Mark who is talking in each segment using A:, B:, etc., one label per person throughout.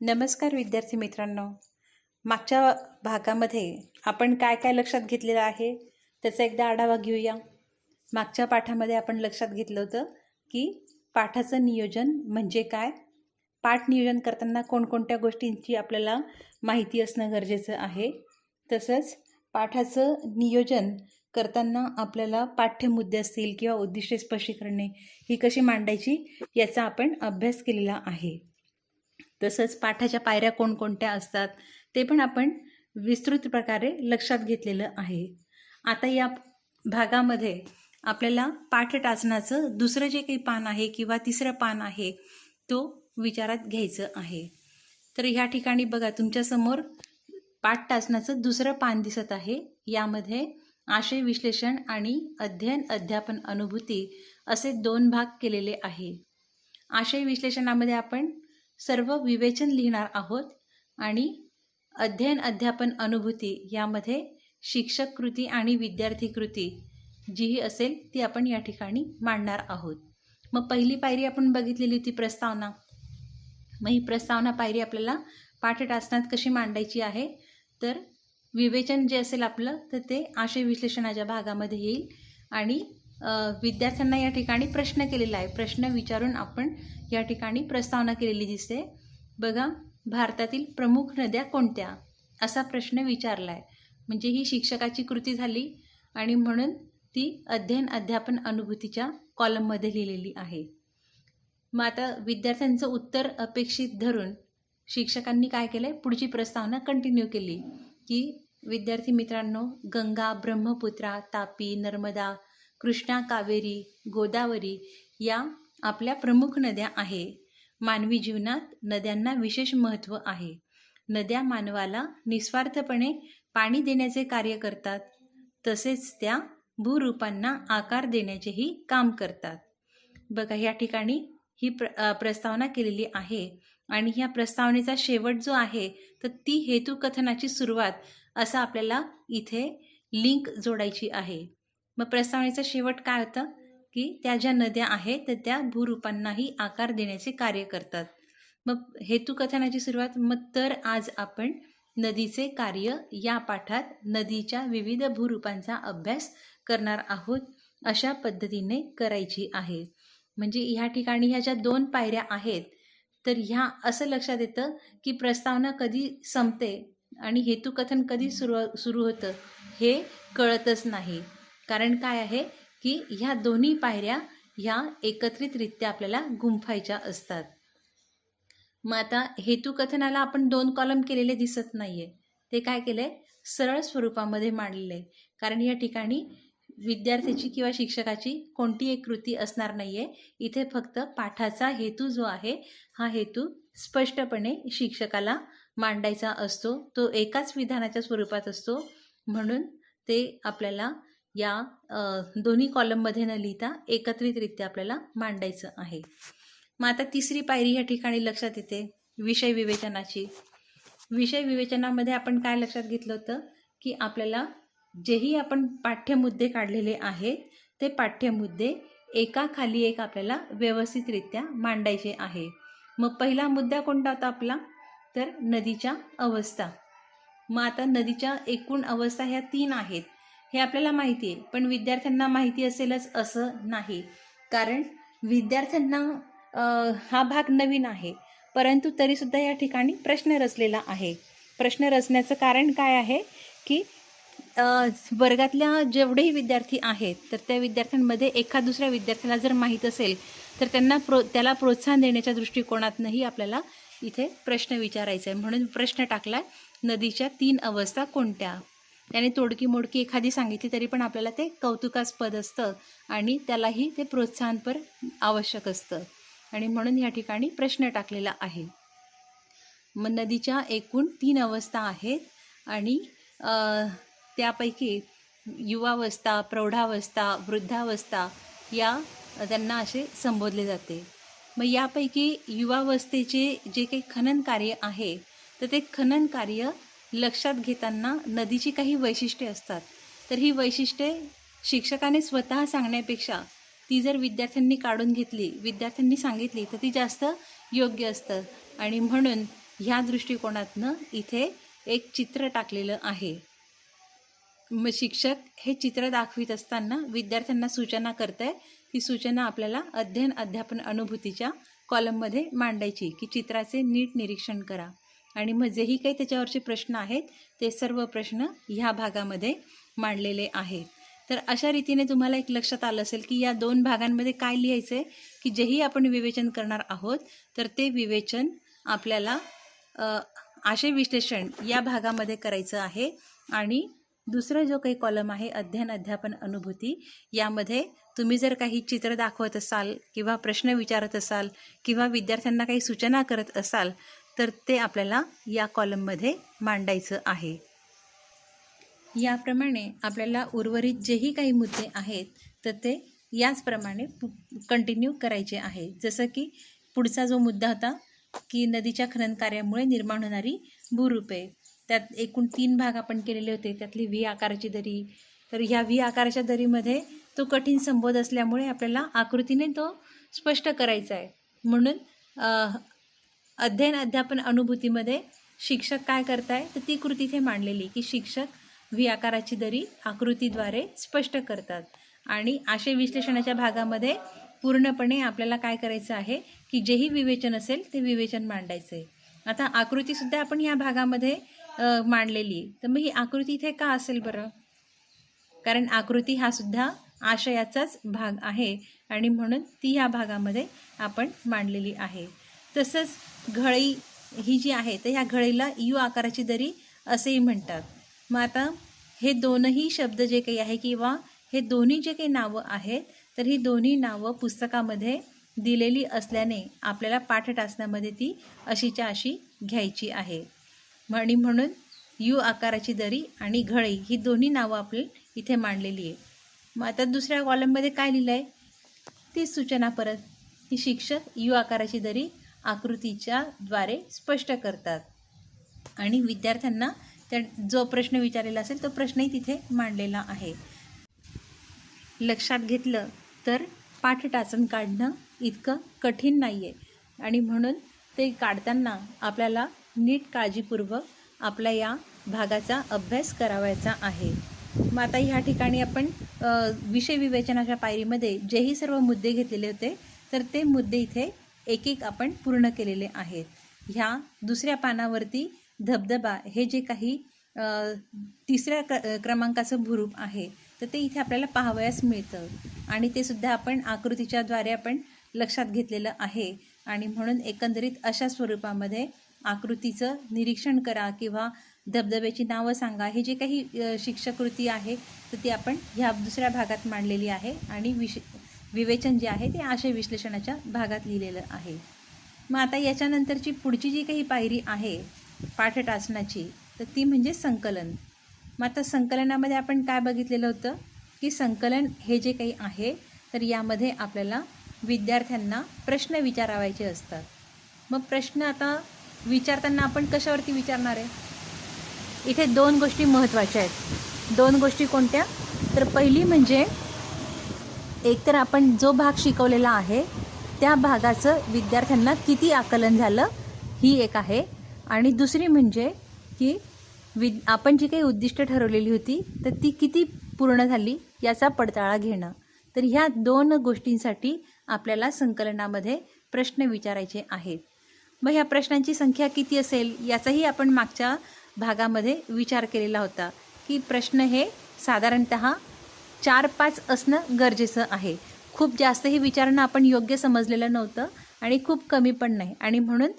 A: नमस्कार विद्यार्थी मित्रांनो. मागच्या भागामध्ये आपण काय काय लक्षात घेतलेलं आहे त्याचा एकदा आढावा घेऊया. मागच्या पाठामध्ये आपण लक्षात घेतलं होतं की पाठाचं नियोजन म्हणजे काय, पाठ नियोजन करताना कोणकोणत्या गोष्टींची आपल्याला माहिती असणं गरजेचं आहे. तसंच पाठाचं नियोजन करताना आपल्याला पाठ्यमुद्दे असतील किंवा उद्दिष्टे स्पष्टीकरणे ही कशी मांडायची याचा आपण अभ्यास केलेला आहे. तसंच पाठाच्या पायऱ्या कोणकोणत्या असतात ते पण आपण विस्तृत प्रकारे लक्षात घेतलेलं आहे. आता या भागामध्ये आपल्याला पाठ टाचनाचं दुसरं जे काही पान आहे किंवा तिसरं पान आहे तो विचारात घ्यायचं आहे. तर ह्या ठिकाणी बघा, तुमच्यासमोर पाठ टाचनाचं दुसरं पान दिसत आहे. यामध्ये आशय विश्लेषण आणि अध्ययन अध्यापन अनुभूती असे 2 भाग केलेले आहे. आशय विश्लेषणामध्ये आपण सर्व विवेचन लिहिणार आहोत आणि अध्ययन अध्यापन अनुभूती यामध्ये शिक्षक कृती आणि विद्यार्थी कृती जीही असेल ती आपण या ठिकाणी मांडणार आहोत. मग पहिली पायरी आपण बघितलेली होती प्रस्तावना. मग ही प्रस्तावना पायरी आपल्याला पाठ टाचनात कशी मांडायची आहे, तर विवेचन जे असेल आपलं तर ते आशय विश्लेषणाच्या भागामध्ये येईल आणि विद्यार्थ्यांना या ठिकाणी प्रश्न केलेला आहे. प्रश्न विचारून आपण या ठिकाणी प्रस्तावना केलेली दिसते. बघा, भारतातील प्रमुख नद्या कोणत्या असा प्रश्न विचारला आहे. म्हणजे ही शिक्षकाची कृती झाली आणि म्हणून ती अध्ययन अध्यापन अनुभूतीच्या कॉलममध्ये लिहिलेली आहे. मग आता विद्यार्थ्यांचं उत्तर अपेक्षित धरून शिक्षकांनी काय केलं आहे, पुढची प्रस्तावना कंटिन्यू केली की विद्यार्थी मित्रांनो, गंगा, ब्रह्मपुत्रा, तापी, नर्मदा, कृष्णा, कावेरी, गोदावरी या आपल्या प्रमुख नद्या आहे. मानवी जीवनात नद्यांना विशेष महत्त्व आहे. नद्या मानवाला निस्वार्थपणे पाणी देण्याचे कार्य करतात, तसेच त्या भूरूपांना आकार देण्याचेही काम करतात. बघा, या ठिकाणी ही प्रस्तावना केलेली आहे आणि ह्या प्रस्तावनेचा शेवट जो आहे तर ती हेतुकथनाची सुरुवात असं आपल्याला इथे लिंक जोडायची आहे. मग प्रस्तावनेचा शेवट काय होतं की त्या ज्या नद्या आहेत तर त्या भूरूपांनाही आकार देण्याचे कार्य करतात. मग हेतुकथनाची सुरुवात, मग तर आज आपण नदीचे कार्य या पाठात नदीच्या विविध भूरूपांचा अभ्यास करणार आहोत अशा पद्धतीने करायची आहे. म्हणजे ह्या ठिकाणी ह्या ज्या 2 पायऱ्या आहेत तर ह्या असं लक्षात येतं की प्रस्तावना कधी संपते आणि हेतुकथन कधी सुरू होतं हे कळतच नाही. कारण काय आहे की ह्या दोन्ही पायऱ्या ह्या एकत्रितरित्या आपल्याला गुंफायच्या असतात. मग आता हेतुकथनाला आपण 2 कॉलम केलेले दिसत नाहीये, ते काय केलंय, सरळ स्वरूपामध्ये मांडलेले. कारण या ठिकाणी विद्यार्थ्याची किंवा शिक्षकाची कोणती एक कृती असणार नाहीये. इथे फक्त पाठाचा हेतू जो आहे हा हेतू स्पष्टपणे शिक्षकाला मांडायचा असतो. तो एकाच विधानाच्या स्वरूपात असतो, म्हणून ते आपल्याला या दोन्ही कॉलममध्ये न लिहिता एकत्रितरित्या आपल्याला मांडायचं आहे. मग आता तिसरी पायरी या ठिकाणी लक्षात येते, विषय विवेचनाची. विषय विवेचनामध्ये आपण काय लक्षात घेतलं होतं की आपल्याला जेही आपण पाठ्यमुद्दे काढलेले आहेत ते पाठ्यमुद्दे एकाखाली एक आपल्याला व्यवस्थितरित्या मांडायचे आहे. मग पहिला मुद्दा कोणता होता आपला, तर नदीच्या अवस्था. मग आता नदीच्या एकूण अवस्था ह्या 3 आहेत हे आपल्याला माहिती आहे, पण विद्यार्थ्यांना माहिती असेलच असं नाही. कारण विद्यार्थ्यांना हा भाग नवीन आहे, परंतु तरीसुद्धा या ठिकाणी प्रश्न रचलेला आहे. प्रश्न रचण्याचं कारण काय आहे की वर्गातल्या जेवढेही विद्यार्थी आहेत तर त्या विद्यार्थ्यांमध्ये एका दुसऱ्या विद्यार्थ्याला जर माहीत असेल तर त्याला प्रोत्साहन देण्याच्या दृष्टिकोनातूनही आपल्याला इथे प्रश्न विचारायचा आहे. म्हणून प्रश्न टाकला, नदीच्या 3 अवस्था कोणत्या. त्याने तोडकी मोडकी एखादी सांगितली तरी पण आपल्याला ते कौतुकास्पद असतं आणि त्यालाही ते प्रोत्साहनपर आवश्यक असतं आणि म्हणून या ठिकाणी प्रश्न टाकलेला आहे. मग नदीच्या एकूण 3 अवस्था आहेत आणि त्यापैकी युवावस्था, प्रौढावस्था, वृद्धावस्था या त्यांना असे संबोधले जाते. मग यापैकी युवावस्थेचे जे काही खनन कार्य आहे तर ते खनन कार्य लक्षात घेताना नदीची काही वैशिष्ट्ये असतात. तर ही वैशिष्ट्ये शिक्षकाने स्वतः सांगण्यापेक्षा ती जर विद्यार्थ्यांनी काढून घेतली, विद्यार्थ्यांनी सांगितली तर ती जास्त योग्य असतं आणि म्हणून ह्या दृष्टिकोनातनं इथे एक चित्र टाकलेलं आहे. मग शिक्षक हे चित्र दाखवित असताना विद्यार्थ्यांना सूचना करताय. ती सूचना आपल्याला अध्ययन अध्यापन अनुभूतीच्या कॉलममध्ये मांडायची की चित्राचे नीट निरीक्षण करा. आणि मग जेही काही त्याच्यावरचे प्रश्न आहेत ते सर्व प्रश्न ह्या भागामध्ये मांडलेले आहेत. तर अशा रीतीने तुम्हाला एक लक्षात आलं असेल की या 2 भागांमध्ये काय लिहायचं आहे की जेही आपण विवेचन करणार आहोत तर ते विवेचन आपल्याला आशय विश्लेषण या भागामध्ये करायचं आहे. आणि दुसरा जो काही कॉलम आहे अध्ययन अध्यापन अनुभूती, यामध्ये तुम्ही जर काही चित्र दाखवत असाल किंवा प्रश्न विचारत असाल किंवा विद्यार्थ्यांना काही सूचना करत असाल तर ते आपल्याला या कॉलममध्ये मांडायचं आहे. याप्रमाणे आपल्याला उर्वरित जेही काही मुद्दे आहेत तर ते याचप्रमाणे कंटिन्यू करायचे आहे. जसं की पुढचा जो मुद्दा होता की नदीच्या खनन कार्यामुळे निर्माण होणारी भूरूपे, त्यात एकूण 3 भाग आपण केलेले होते. त्यातली व्ही आकाराची दरी. तर ह्या व्ही आकाराच्या दरीमध्ये तो कठीण संबोध असल्यामुळे आपल्याला आकृतीने तो स्पष्ट करायचा आहे. म्हणून अध्ययन अध्यापन अनुभूतीमध्ये शिक्षक काय करताय तर ती कृती इथे मांडलेली की शिक्षक व्ही आकाराची दरी आकृतीद्वारे स्पष्ट करतात. आणि आशय विश्लेषणाच्या भागामध्ये पूर्णपणे आपल्याला काय करायचं आहे की जेही विवेचन असेल ते विवेचन मांडायचं आहे. आता आकृतीसुद्धा आपण ह्या भागामध्ये मांडलेली. तर मग ही आकृती इथे का असेल बरं? कारण आकृती हा सुद्धा आशयाचाच भाग आहे आणि म्हणून ती ह्या भागामध्ये आपण मांडलेली आहे. तसंच घळी ही जी आहे तर ह्या घळीला यू आकाराची दरी असेही म्हणतात. मग आता हे दोनही शब्द जे काही आहे किंवा हे दोन्ही जे काही नावं आहेत तर ही दोन्ही नावं पुस्तकामध्ये दिलेली असल्याने आपल्याला पाठटाचनामध्ये ती अशीच्या अशी घ्यायची आहे. आणि म्हणून यू आकाराची दरी आणि घळी ही दोन्ही नावं आपली इथे मांडलेली आहे. मग आता दुसऱ्या कॉलममध्ये काय लिहिलं आहे ती सूचना परत की शिक्षक यू आकाराची दरी आकृतीच्या द्वारे स्पष्ट करतात. आणि विद्यार्थ्यांना त्या जो प्रश्न विचारलेला असेल तो प्रश्नही तिथे मांडलेला आहे. लक्षात घेतलं तर पाठटाचन काढणं इतकं कठीण नाही आहे आणि म्हणून ते काढताना आपल्याला नीट काळजीपूर्वक आपल्या या भागाचा अभ्यास करावायचा आहे. मग आता ह्या ठिकाणी आपण विषय विवेचनाच्या पायरीमध्ये जेही सर्व मुद्दे घेतलेले होते तर ते मुद्दे इथे एक एक आपण पूर्ण केलेले आहेत. ह्या दुसऱ्या पानावरती धबधबा हे जे काही तिसऱ्या क्रमांकाचं भूरूप आहे तर ते इथे आपल्याला पाहावयास मिळतं आणि ते सुद्धा आपण आकृतीच्या द्वारे आपण लक्षात घेतलेलं आहे. आणि म्हणून एकंदरीत अशा स्वरूपामध्ये आकृतीचं निरीक्षण करा किंवा धबधब्याची नावं सांगा हे जे काही शिक्षाकृती आहे तर ती आपण ह्या दुसऱ्या भागात मांडलेली आहे. आणि विवेचन जे आहे ते आशय विश्लेषणाच्या भागात लिहिलेलं आहे. मग आता याच्यानंतरची पुढची जी काही पायरी आहे पाठटाचनाची तर ती म्हणजे संकलन. मग आता संकलनामध्ये आपण काय बघितलेलं होतं की संकलन हे जे काही आहे तर यामध्ये आपल्याला विद्यार्थ्यांना प्रश्न विचारावायचे असतात. मग प्रश्न आता विचारताना आपण कशावरती विचारणार आहे? इथे 2 गोष्टी महत्त्वाच्या आहेत. 2 गोष्टी कोणत्या? तर पहिली म्हणजे एकतर आपण जो भाग शिकवलेला आहे त्या भागाचं विद्यार्थ्यांना किती आकलन झालं ही एक आहे. आणि दुसरी म्हणजे की आपण जी काही उद्दिष्ट ठरवलेली होती तर ती किती पूर्ण झाली याचा पडताळा घेणं. तर ह्या 2 गोष्टींसाठी आपल्याला संकलनामध्ये प्रश्न विचारायचे आहेत. मग ह्या प्रश्नांची संख्या किती असेल याचाही आपण मागच्या भागामध्ये विचार केलेला होता की प्रश्न हे साधारणतः 4-5 असणं गरजेचं आहे. खूप जास्तही विचारणं आपण योग्य समजलेलं नव्हतं आणि खूप कमी पण नाही. आणि म्हणून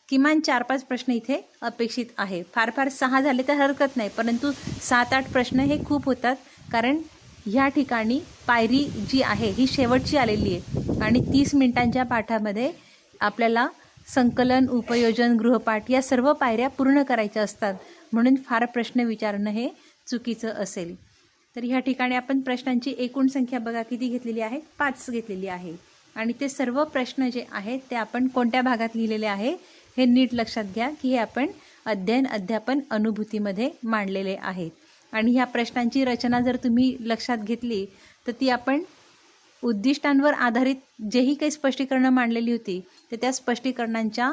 A: किमान 4-5 प्रश्न इथे अपेक्षित आहे. फार 6 झाले तर हरकत नाही, परंतु 7-8 प्रश्न हे खूप होतात. कारण ह्या ठिकाणी पायरी जी आहे ही शेवटची आलेली आहे आणि 30 मिनिटांच्या पाठामध्ये आपल्याला संकलन, उपयोजन, गृहपाठ या सर्व पायऱ्या पूर्ण करायच्या असतात. म्हणून फार प्रश्न विचारणं हे चुकीचं असेल. तर ह्या ठिकाणी आपण प्रश्नांची एकूण संख्या बघा किती घेतलेली आहे? 5 घेतलेली आहे. आणि ते सर्व प्रश्न जे आहेत ते आपण कोणत्या भागात लिहिलेले आहे हे नीट लक्षात घ्या की हे आपण अध्ययन अध्यापन अनुभूतीमध्ये मांडलेले आहेत. आणि ह्या प्रश्नांची रचना जर तुम्ही लक्षात घेतली तर ती आपण उद्दिष्टांवर आधारित जेही काही स्पष्टीकरणं मांडलेली होती तर त्या स्पष्टीकरणांच्या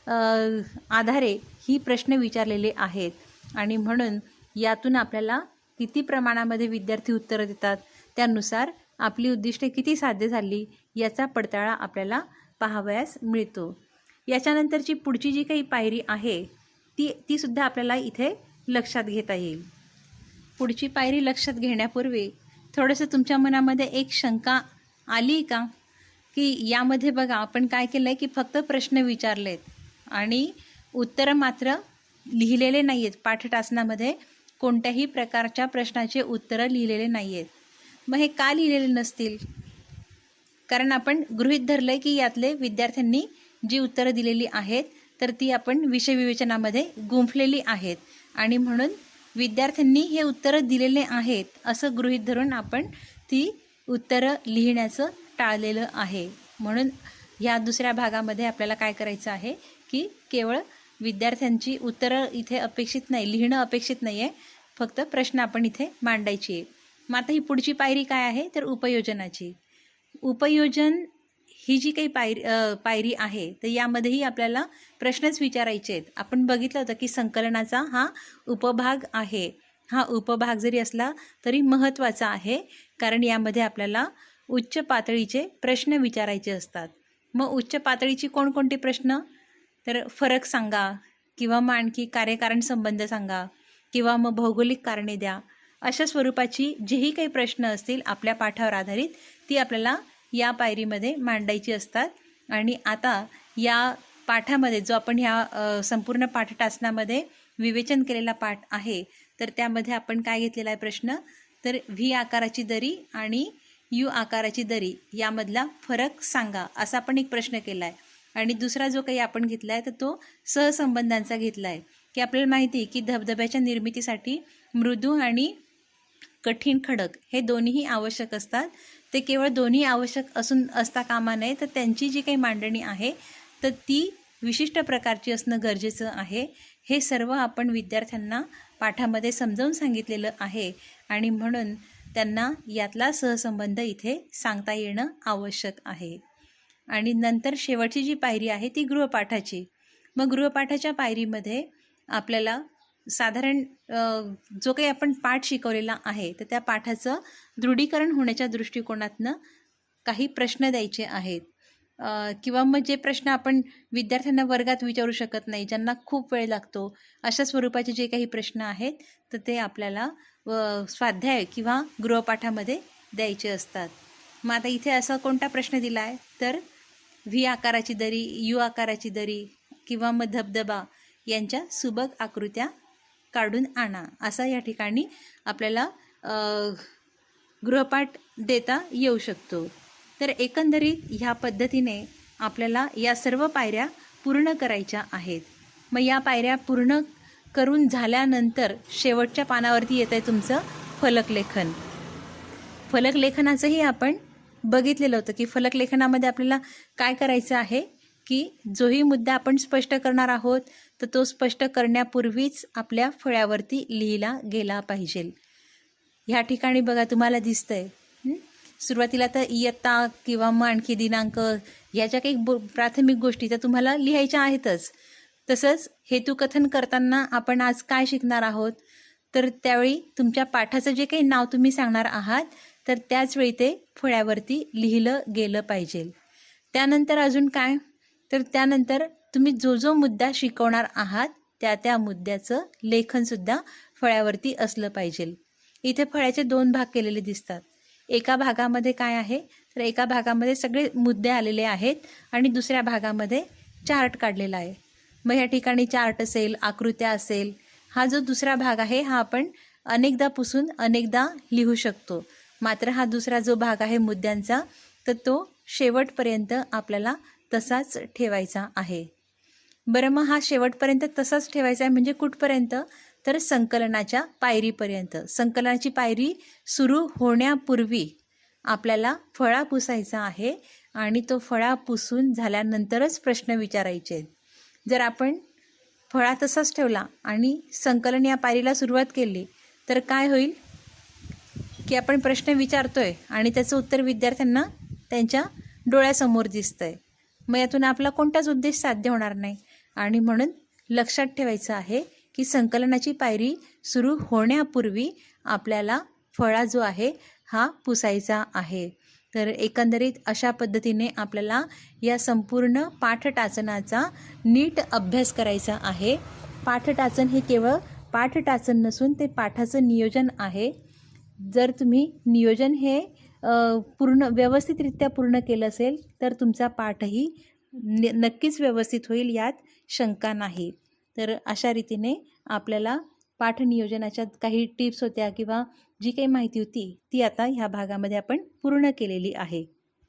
A: आधारे ही प्रश्न विचारलेले आहेत आणि म्हणून यातून आपल्याला किती प्रमाणामध्ये विद्यार्थी उत्तरं देतात, त्यानुसार आपली उद्दिष्टे किती साध्य झाली याचा पडताळा आपल्याला पाहावयास मिळतो. याच्यानंतरची पुढची जी काही पायरी आहे ती सुद्धा आपल्याला इथे लक्षात घेता येईल. पुढची पायरी लक्षात घेण्यापूर्वी थोडंसं तुमच्या मनामध्ये एक शंका आली का, की यामध्ये बघा आपण काय केलं आहे की फक्त प्रश्न विचारलेत आणि उत्तरं मात्र लिहिलेले नाही आहेत. पाठटासनामध्ये कोणत्याही प्रकारच्या प्रश्नाचे उत्तरं लिहिलेले नाही आहेत. मग हे का लिहिलेले नसतील? कारण आपण गृहीत धरलं आहे की यातले विद्यार्थ्यांनी जी उत्तरं दिलेली आहेत तर ती आपण विषय विवेचनामध्ये गुंफलेली आहेत आणि म्हणून विद्यार्थ्यांनी हे उत्तरं दिलेले आहेत असं गृहीत धरून आपण ती उत्तरं लिहिण्याचं टाळलेलं आहे. म्हणून ह्या दुसऱ्या भागामध्ये आपल्याला काय करायचं आहे की केवळ विद्यार्थ्यांची उत्तरं इथे अपेक्षित नाही, लिहिणं अपेक्षित नाही आहे, फक्त प्रश्न आपण इथे मांडायची आहे. मग आता ही पुढची पायरी काय आहे तर उपयोजनाची. उपयोजन ही जी काही पायरी आहे तर यामध्येही आपल्याला प्रश्नच विचारायचे आहेत. आपण बघितलं होतं की संकलनाचा हा उपभाग आहे. हा उपभाग जरी असला तरी महत्त्वाचा आहे, कारण यामध्ये आपल्याला उच्च पातळीचे प्रश्न विचारायचे असतात. मग उच्च पातळीची कोणकोणती प्रश्न तर फरक सांगा, किंवा मग आणखी कार्यकारण संबंध सांगा, किंवा मग भौगोलिक कारणे द्या. अशा स्वरूपाची जेही काही प्रश्न असतील आपल्या पाठावर आधारित ती आपल्याला या पायरीमध्ये मांडायची असतात. आणि आता या पाठामध्ये जो आपण ह्या संपूर्ण पाठटासनामध्ये विवेचन केलेला पाठ आहे तर त्यामध्ये आपण काय घेतलेला आहे प्रश्न तर व्ही आकाराची दरी आणि यू आकाराची दरी यामधला फरक सांगा असा आपण एक प्रश्न केला आहे. आणि दुसरा जो काही आपण घेतला आहे तर तो सहसंबंधांचा घेतला आहे, की आपल्याला माहिती आहे की धबधब्याच्या निर्मितीसाठी मृदू आणि कठीण खडक हे दोन्हीही आवश्यक असतात. ते केवळ दोन्ही आवश्यक असता कामा नये, तर त्यांची जी काही मांडणी आहे तर ती विशिष्ट प्रकारची असणं गरजेचं आहे. हे सर्व आपण विद्यार्थ्यांना पाठामध्ये समजावून सांगितलेलं आहे आणि म्हणून त्यांना यातला सहसंबंध इथे सांगता येणं आवश्यक आहे. आणि नंतर शेवटची जी पायरी आहे ती गृहपाठाची. मग गृहपाठाच्या पायरीमध्ये आपल्याला साधारण जो काही आपण पाठ शिकवलेला आहे तर त्या पाठाचं दृढीकरण होण्याच्या दृष्टिकोनातनं काही प्रश्न द्यायचे आहेत, किंवा मग जे प्रश्न आपण विद्यार्थ्यांना वर्गात विचारू शकत नाही, ज्यांना खूप वेळ लागतो, अशा स्वरूपाचे जे काही प्रश्न आहेत तर ते आपल्याला स्वाध्याय किंवा गृहपाठामध्ये द्यायचे असतात. मग आता इथे असा कोणता प्रश्न दिला आहे तर व्ही आकाराची दरी, यू आकाराची दरी किंवा मग धबधबा यांच्या सुबक आकृत्या काढून आणा, असा या ठिकाणी आपल्याला गृहपाठ देता येऊ शकतो. तर एकंदरीत ह्या पद्धतीने आपल्याला या सर्व पायऱ्या पूर्ण करायच्या आहेत. मग या पायऱ्या पूर्ण करून झाल्यानंतर शेवटच्या पानावरती येतं आहे तुमचं फलकलेखन. फलकलेखनाचंही आपण बघितलेलं होतं की फलकलेखनामध्ये आपल्याला काय करायचं आहे की जोही मुद्दा आपण स्पष्ट करणार आहोत तर तो स्पष्ट करण्यापूर्वीच आपल्या फळ्यावरती लिहिला गेला पाहिजे. ह्या ठिकाणी बघा तुम्हाला दिसतंय सुरुवातीला तर इयत्ता किंवा मग आणखी दिनांक ह्या ज्या काही प्राथमिक गोष्टी त्या तुम्हाला लिहायच्या आहेतच. तसंच हेतुकथन करताना आपण आज काय शिकणार आहोत तर त्यावेळी तुमच्या पाठाचं जे काही नाव तुम्ही सांगणार आहात तर त्याचवेळी ते फळ्यावरती लिहिलं गेलं पाहिजे. त्यानंतर अजून काय तर त्यानंतर तुम्ही जो मुद्दा शिकवणार आहात त्या मुद्द्याचं लेखनसुद्धा फळ्यावरती असलं पाहिजे. इथे फळ्याचे 2 भाग केलेले दिसतात. एका भागामध्ये काय आहे तर एका भागामध्ये सगळे मुद्दे आलेले आहेत आणि दुसऱ्या भागामध्ये चार्ट काढलेला आहे. मग ह्या ठिकाणी चार्ट असेल, आकृत्या असेल. हा जो दुसरा भाग आहे हा आपण अनेकदा पुसून अनेकदा लिहू शकतो. मात्र हा दुसरा जो भाग आहे मुद्द्यांचा तर तो शेवटपर्यंत आपल्याला तसाच ठेवायचा आहे. बरं, मग हा शेवटपर्यंत तसाच ठेवायचा आहे म्हणजे कुठपर्यंत तर संकलनाच्या पायरीपर्यंत. संकलनाची पायरी सुरू होण्यापूर्वी आपल्याला फळा पुसायचा आहे आणि तो फळा पुसून झाल्यानंतरच प्रश्न विचारायचे आहेत. जर आपण फळा तसाच ठेवला आणि संकलन या पायरीला सुरुवात केली तर काय होईल की आपण प्रश्न विचारतोय आणि त्याचं उत्तर विद्यार्थ्यांना त्यांच्या डोळ्यासमोर दिसतंय. मग यातून आपला कोणताच उद्देश साध्य होणार नाही. आणि म्हणून लक्षात ठेवायचं आहे की संकलनाची पायरी सुरू होण्यापूर्वी आपल्याला फळा जो आहे हा पुसायचा आहे. तर एकंदरीत अशा पद्धतीने आपल्याला या संपूर्ण पाठटाचनाचा नीट अभ्यास करायचा आहे. पाठटाचन हे केवळ पाठटाचन नसून ते पाठाचं नियोजन आहे. जर तुम्ही नियोजन हे व्यवस्थितरित्या पूर्ण केलं असेल तर तुमचा पाठही नक्कीच व्यवस्थित होईल, यात शंका नाही. तर अशा रीतीने आपल्याला पाठ नियोजनाच्या काही टिप्स होत्या किंवा जी काही माहिती होती ती आता ह्या भागामध्ये आपण पूर्ण केलेली आहे.